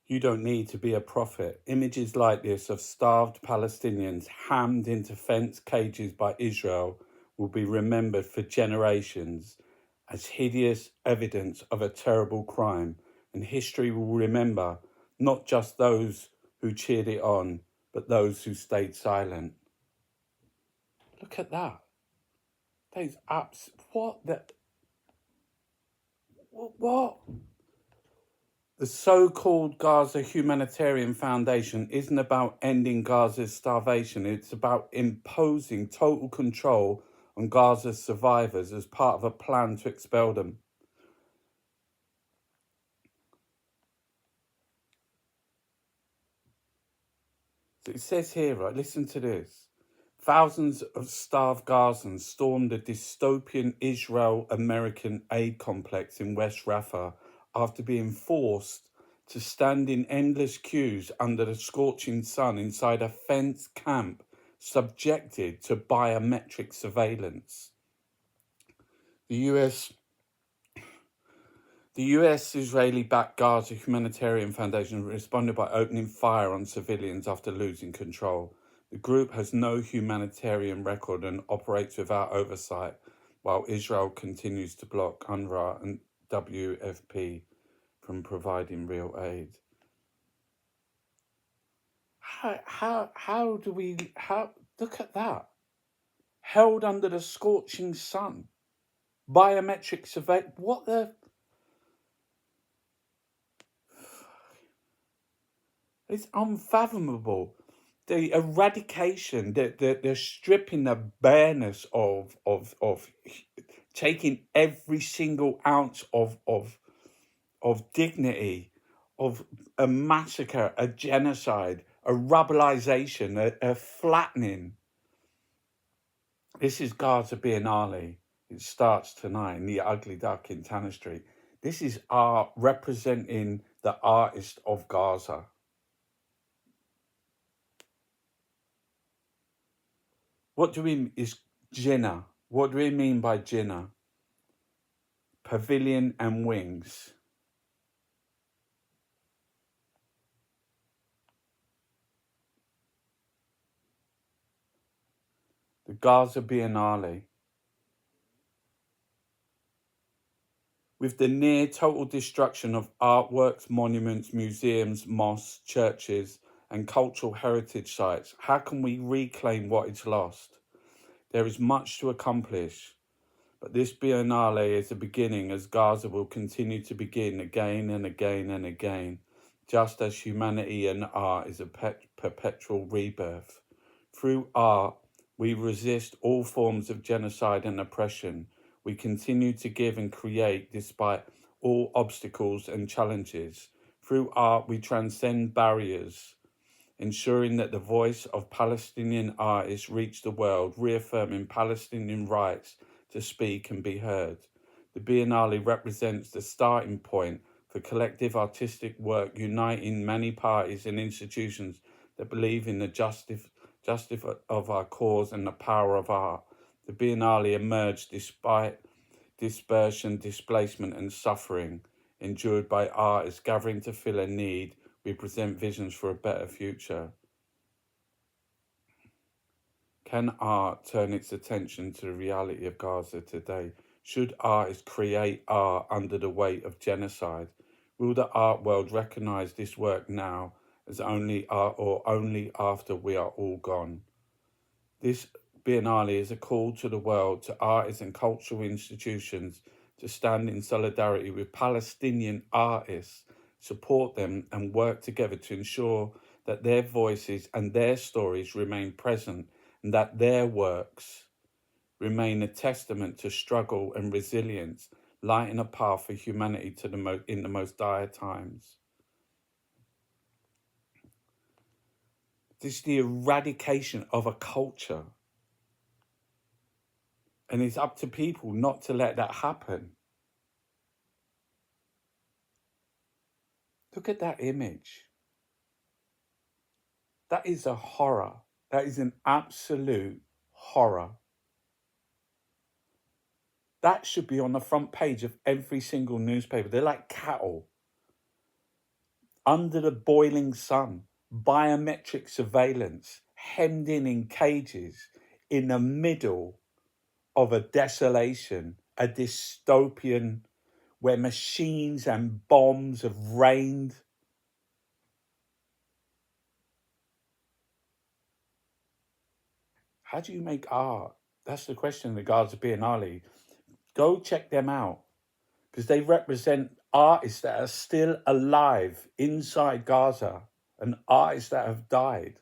You don't need to be a prophet. Images like this of starved Palestinians hammed into fence cages by Israel will be remembered for generations as hideous evidence of a terrible crime, and history will remember not just those who cheered it on, but those who stayed silent. Look at that. Those apps. What the. What? The so-called Gaza Humanitarian Foundation isn't about ending Gaza's starvation. It's about imposing total control on Gaza's survivors as part of a plan to expel them. So it says here, right, listen to this. Thousands of starved Gazans stormed a dystopian Israel-American aid complex in West Rafah after being forced to stand in endless queues under the scorching sun inside a fenced camp subjected to biometric surveillance. The US Israeli-backed Gaza Humanitarian Foundation responded by opening fire on civilians after losing control. The group has no humanitarian record and operates without oversight, while Israel continues to block UNRWA and WFP from providing real aid. How do we, look at that. Held under the scorching sun. Biometric surveillance, what the... It's unfathomable. The eradication, the stripping the bareness of taking every single ounce of dignity, of a massacre, a genocide, a rubblization, a flattening. This is Gaza Biennale. It starts tonight in the Ugly Duck in Tanner Street. This is art representing the artist of Gaza. What do we is Jinnah? What do we mean by Jinnah? Pavilion and wings. The Gaza Biennale. With the near total destruction of artworks, monuments, museums, mosques, churches, and cultural heritage sites, how can we reclaim what is lost? There is much to accomplish, but this Biennale is a beginning, as Gaza will continue to begin again and again and again, just as humanity and art is a perpetual rebirth. Through art, we resist all forms of genocide and oppression. We continue to give and create despite all obstacles and challenges. Through art, we transcend barriers, ensuring that the voice of Palestinian artists reach the world, reaffirming Palestinian rights to speak and be heard. The Biennale represents the starting point for collective artistic work, uniting many parties and institutions that believe in the justice of our cause and the power of art. The Biennale emerged despite dispersion, displacement and suffering endured by artists gathering to fill a need. We present visions for a better future. Can art turn its attention to the reality of Gaza today? Should artists create art under the weight of genocide? Will the art world recognize this work now as only art or only after we are all gone? This Biennale is a call to the world, to artists and cultural institutions to stand in solidarity with Palestinian artists, support them and work together to ensure that their voices and their stories remain present and that their works remain a testament to struggle and resilience, lighting a path for humanity to in the most dire times. This is the eradication of a culture. And it's up to people not to let that happen. Look at that image. That is a horror. That is an absolute horror. That should be on the front page of every single newspaper. They're like cattle. under the boiling sun, biometric surveillance, hemmed in cages, in the middle of a desolation, a dystopian where machines and bombs have rained. How do you make art? That's the question of the Gaza Biennale. Go check them out because they represent artists that are still alive inside Gaza and artists that have died.